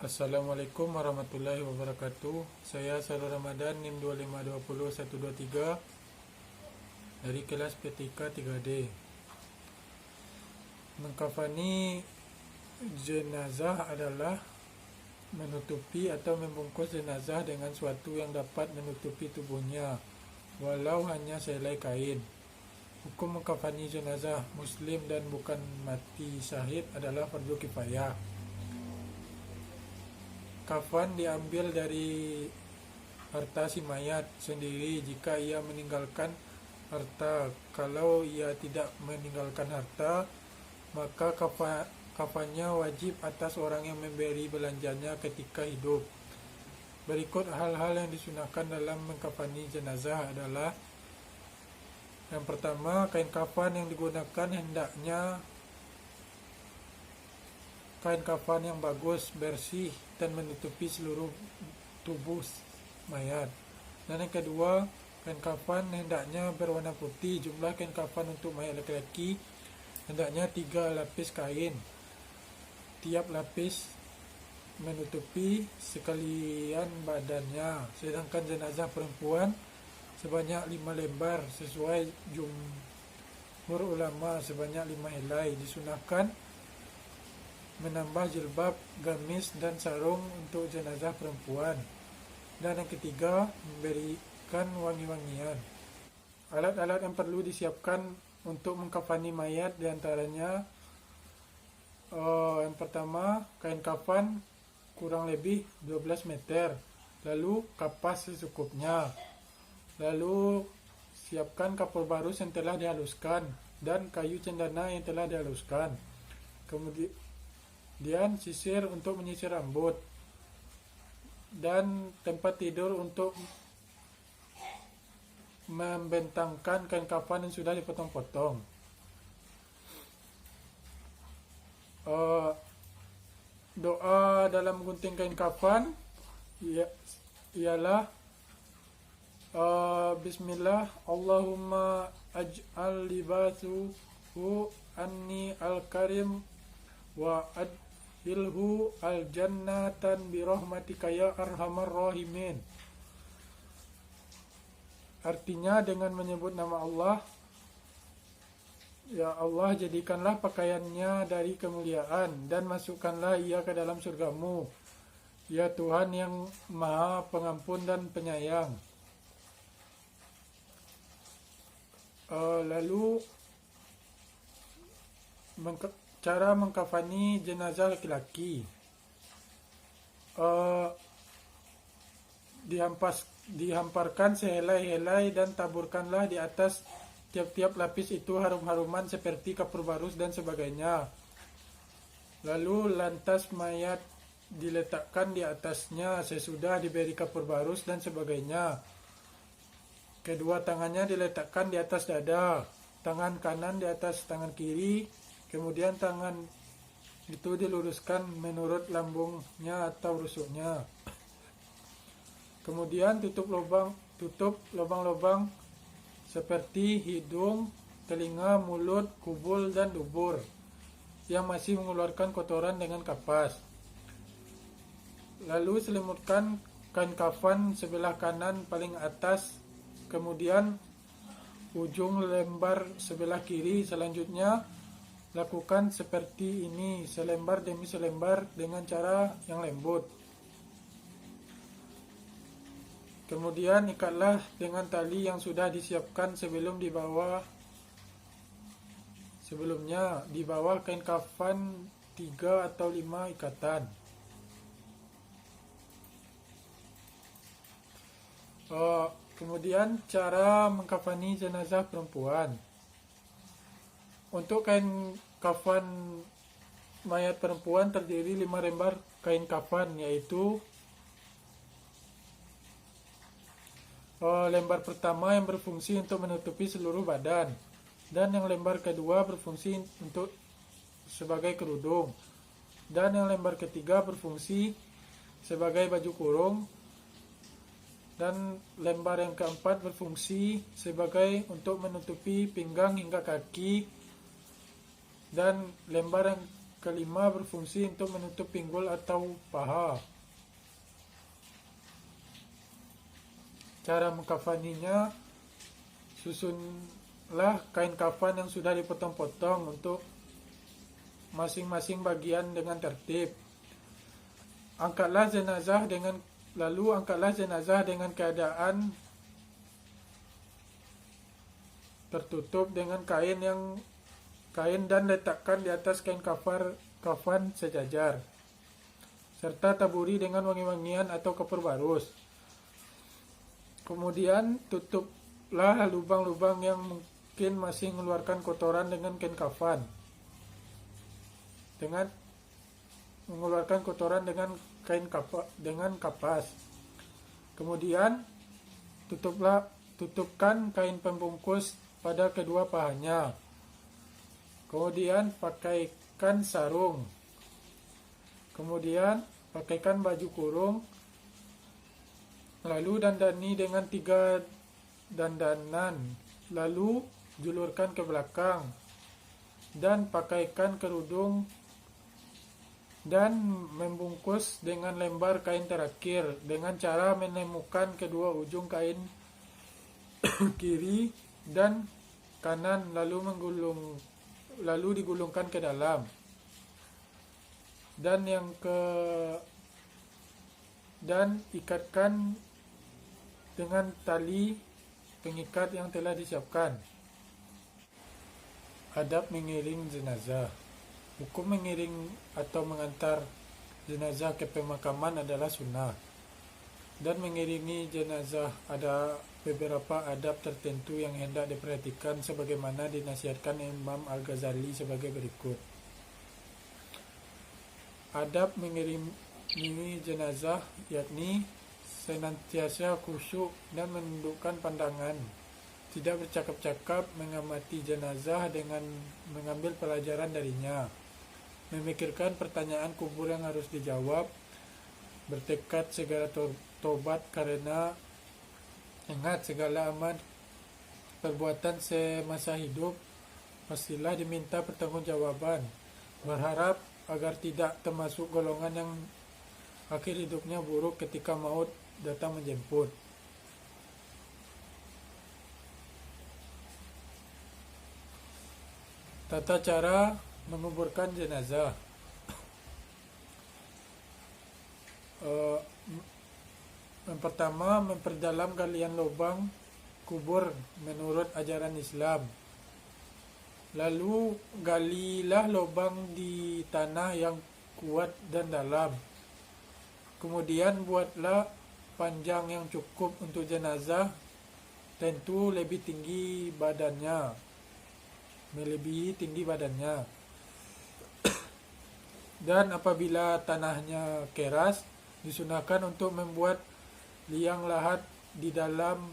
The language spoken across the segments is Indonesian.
Assalamualaikum warahmatullahi wabarakatuh. Saya Sarul Ramadan NIM 2520123 dari kelas P3 3D. Mengkafani jenazah adalah menutupi atau membungkus jenazah dengan suatu yang dapat menutupi tubuhnya, walau hanya sehelai kain. Hukum mengkafani jenazah muslim dan bukan mati syahid adalah fardu kifayah. Kafan diambil dari harta si mayat sendiri jika ia meninggalkan harta. Kalau ia tidak meninggalkan harta, maka kafannya wajib atas orang yang memberi belanjanya ketika hidup. Berikut hal-hal yang disunahkan dalam mengkafani jenazah adalah: yang pertama, kain kafan yang digunakan hendaknya kain kafan yang bagus, bersih, dan menutupi seluruh tubuh mayat. Dan yang kedua, kain kafan hendaknya berwarna putih. Jumlah kain kafan untuk mayat laki-laki hendaknya 3 lapis kain. Tiap lapis menutupi sekalian badannya. Sedangkan jenazah perempuan sebanyak 5 lembar sesuai jumhur ulama sebanyak 5 helai. Disunahkan menambah jilbab, gamis, dan sarung untuk jenazah perempuan. Dan yang ketiga, memberikan wangi-wangian. Alat-alat yang perlu disiapkan untuk mengkafani mayat diantaranya yang pertama, kain kafan kurang lebih 12 meter, lalu kapas secukupnya, lalu siapkan kapur barus yang telah dihaluskan dan kayu cendana yang telah dihaluskan. Kemudian sisir untuk menyisir rambut dan tempat tidur untuk membentangkan kain kafan yang sudah dipotong-potong. Doa dalam gunting kain kafan ialah Bismillah, Allahumma aj'al libasuhu anni al-karim wa adhilhu al-jannatan birahmatika ya arhamar rahimin. Artinya, dengan menyebut nama Allah, ya Allah, jadikanlah pakaiannya dari kemuliaan dan masukkanlah ia ke dalam surgamu, ya Tuhan yang Maha Pengampun dan Penyayang. Lalu cara mengkafani jenazah laki-laki. Dihamparkan sehelai-helai dan taburkanlah di atas tiap-tiap lapis itu harum-haruman seperti kapur barus dan sebagainya. Lalu lantas mayat diletakkan di atasnya sesudah diberi kapur barus dan sebagainya. Kedua tangannya diletakkan di atas dada, tangan kanan di atas tangan kiri, kemudian tangan itu diluruskan menurut lambungnya atau rusuknya. Kemudian tutup lubang-lubang seperti hidung, telinga, mulut, kubul, dan dubur yang masih mengeluarkan kotoran dengan kapas. Lalu selimutkan kain kafan sebelah kanan paling atas, kemudian ujung lembar sebelah kiri. Selanjutnya lakukan seperti ini selembar demi selembar dengan cara yang lembut. Kemudian ikatlah dengan tali yang sudah disiapkan sebelumnya di bawah kain kafan 3 atau 5 ikatan. Kemudian cara mengkafani jenazah perempuan. Untuk kain kafan mayat perempuan terdiri 5 lembar kain kafan, yaitu lembar pertama yang berfungsi untuk menutupi seluruh badan, dan yang lembar kedua berfungsi untuk sebagai kerudung, dan yang lembar ketiga berfungsi sebagai baju kurung, dan lembar yang keempat berfungsi sebagai untuk menutupi pinggang hingga kaki, dan lembar yang kelima berfungsi untuk menutup pinggul atau paha. Cara mengkafaninya, susunlah kain kafan yang sudah dipotong-potong untuk masing-masing bagian dengan tertib. Angkatlah jenazah dengan keadaan tertutup dengan kain dan letakkan di atas kain kafan sejajar, serta taburi dengan wangi-wangian atau kapur barus. Kemudian tutuplah lubang-lubang yang mungkin masih mengeluarkan kotoran dengan kain kafan, dengan kapas. Kemudian tutupkan kain pembungkus pada kedua pahanya. Kemudian pakaikan sarung. Kemudian pakaikan baju kurung. Lalu dandani dengan 3 dandanan. Lalu julurkan ke belakang. Dan pakaikan kerudung dan membungkus dengan lembar kain terakhir dengan cara menemukan kedua ujung kain kiri dan kanan lalu digulungkan ke dalam, dan ikatkan dengan tali pengikat yang telah disiapkan. Adab mengiring jenazah. Hukum mengiring atau mengantar jenazah ke pemakaman adalah sunnah, dan mengiringi jenazah ada beberapa adab tertentu yang hendak diperhatikan sebagaimana dinasihatkan Imam Al-Ghazali sebagai berikut. Adab mengiringi jenazah yakni senantiasa khusyuk dan menundukkan pandangan, tidak bercakap-cakap, mengamati jenazah dengan mengambil pelajaran darinya, memikirkan pertanyaan kubur yang harus dijawab, bertekad segala tobat karena ingat segala amal perbuatan semasa hidup pastilah diminta pertanggungjawaban, berharap agar tidak termasuk golongan yang akhir hidupnya buruk ketika maut datang menjemput. Tata cara menguburkan jenazah. Yang pertama, memperdalam galian lubang kubur menurut ajaran Islam. Lalu galilah lubang di tanah yang kuat dan dalam. Kemudian buatlah panjang yang cukup untuk jenazah, tentu melebihi tinggi badannya. Dan apabila tanahnya keras, disunahkan untuk membuat liang lahat di dalam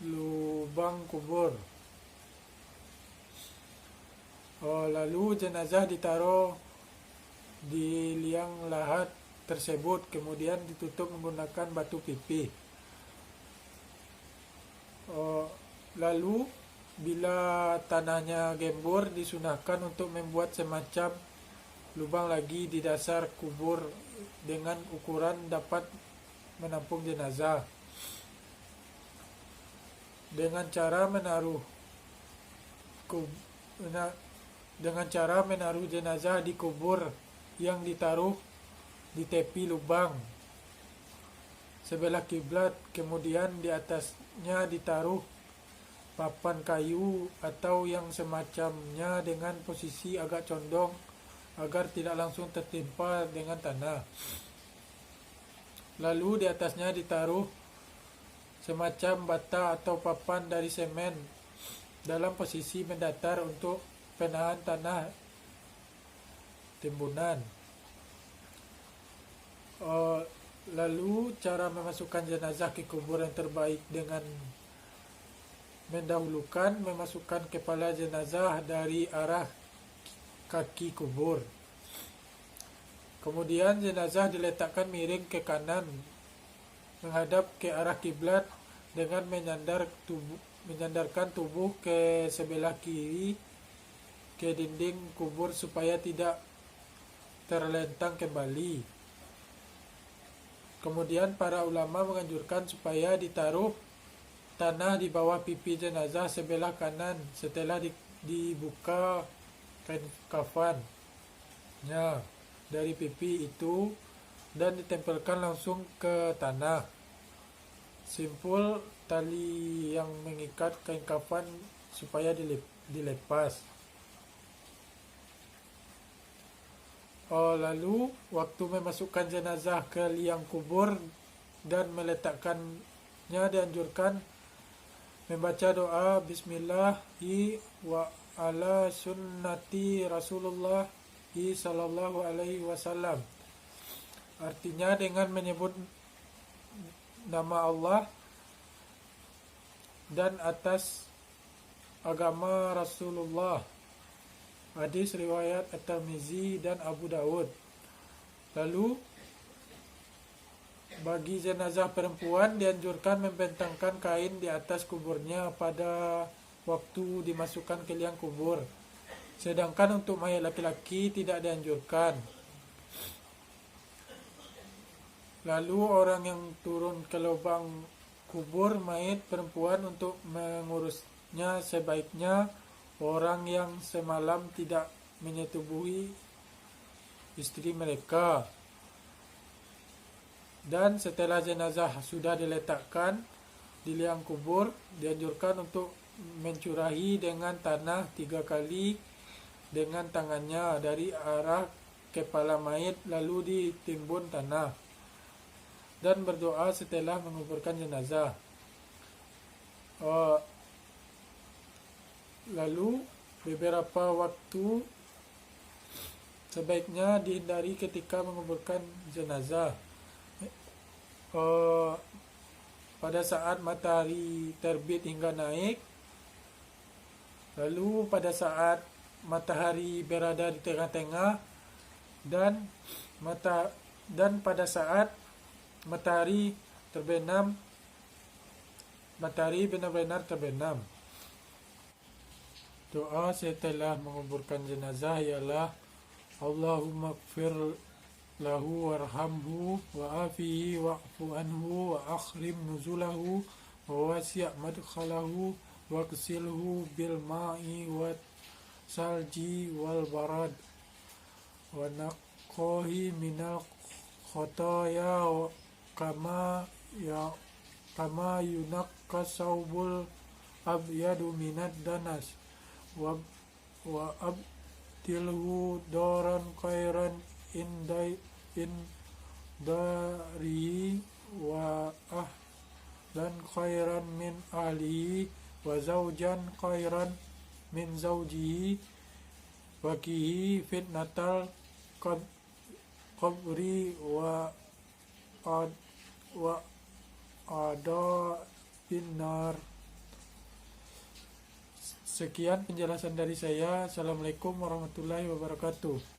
lubang kubur. Lalu jenazah ditaruh di liang lahat tersebut, kemudian ditutup menggunakan batu pipih. Lalu bila tanahnya gembur, disunahkan untuk membuat semacam lubang lagi di dasar kubur dengan ukuran dapat menampung jenazah, dengan cara menaruh jenazah di kubur yang ditaruh di tepi lubang sebelah kiblat. Kemudian di atasnya ditaruh papan kayu atau yang semacamnya dengan posisi agak condong agar tidak langsung tertimpa dengan tanah. Lalu di atasnya ditaruh semacam bata atau papan dari semen dalam posisi mendatar untuk penahan tanah timbunan. Lalu cara memasukkan jenazah ke kubur yang terbaik dengan mendahulukan memasukkan kepala jenazah dari arah kaki kubur. Kemudian jenazah diletakkan miring ke kanan menghadap ke arah kiblat dengan menyandarkan tubuh ke sebelah kiri ke dinding kubur supaya tidak terlentang kembali. Kemudian para ulama menganjurkan supaya ditaruh tanah di bawah pipi jenazah sebelah kanan setelah dibuka kain kafannya dari pipi itu dan ditempelkan langsung ke tanah. Simpul tali yang mengikat kain kafan supaya dilepas. Lalu waktu memasukkan jenazah ke liang kubur dan meletakkannya dianjurkan membaca doa Bismillahi wa ala sunnati Rasulullah sallallahu alaihi wasallam. Artinya dengan menyebut nama Allah dan atas agama Rasulullah. Hadis riwayat At-Tirmizi dan Abu Daud. Lalu bagi jenazah perempuan dianjurkan membentangkan kain di atas kuburnya pada waktu dimasukkan ke liang kubur. Sedangkan untuk mayat laki-laki tidak dianjurkan. Lalu orang yang turun ke lubang kubur mayat perempuan untuk mengurusnya sebaiknya orang yang semalam tidak menyetubuhi istri mereka. Dan setelah jenazah sudah diletakkan di liang kubur, dianjurkan untuk mencurahi dengan tanah 3 kali dengan tangannya dari arah kepala mayat lalu ditimbun tanah dan berdoa setelah menguburkan jenazah. Lalu beberapa waktu sebaiknya dihindari ketika menguburkan jenazah. Pada saat matahari terbit hingga naik, lalu pada saat matahari berada di tengah-tengah, dan pada saat matahari benar-benar terbenam. Doa setelah menguburkan jenazah ialah Allahumma ighfir lahu warhamhu wa afihi wa'fu anhu wa akhrim nuzulahu wa wasi' madkhalahu wa ghsilhu bil ma'i wa salji wal barad wa naqahi minal khotoya kama yunaqqa saubul abyadu minad danas wa abdilhu daran khairan dari wa ahlan khairan min ahlihi wa zawjan khairan min zawjihi wa qihi fitnatal qabri wa ada binar. Sekian penjelasan dari saya. Assalamualaikum warahmatullahi wabarakatuh.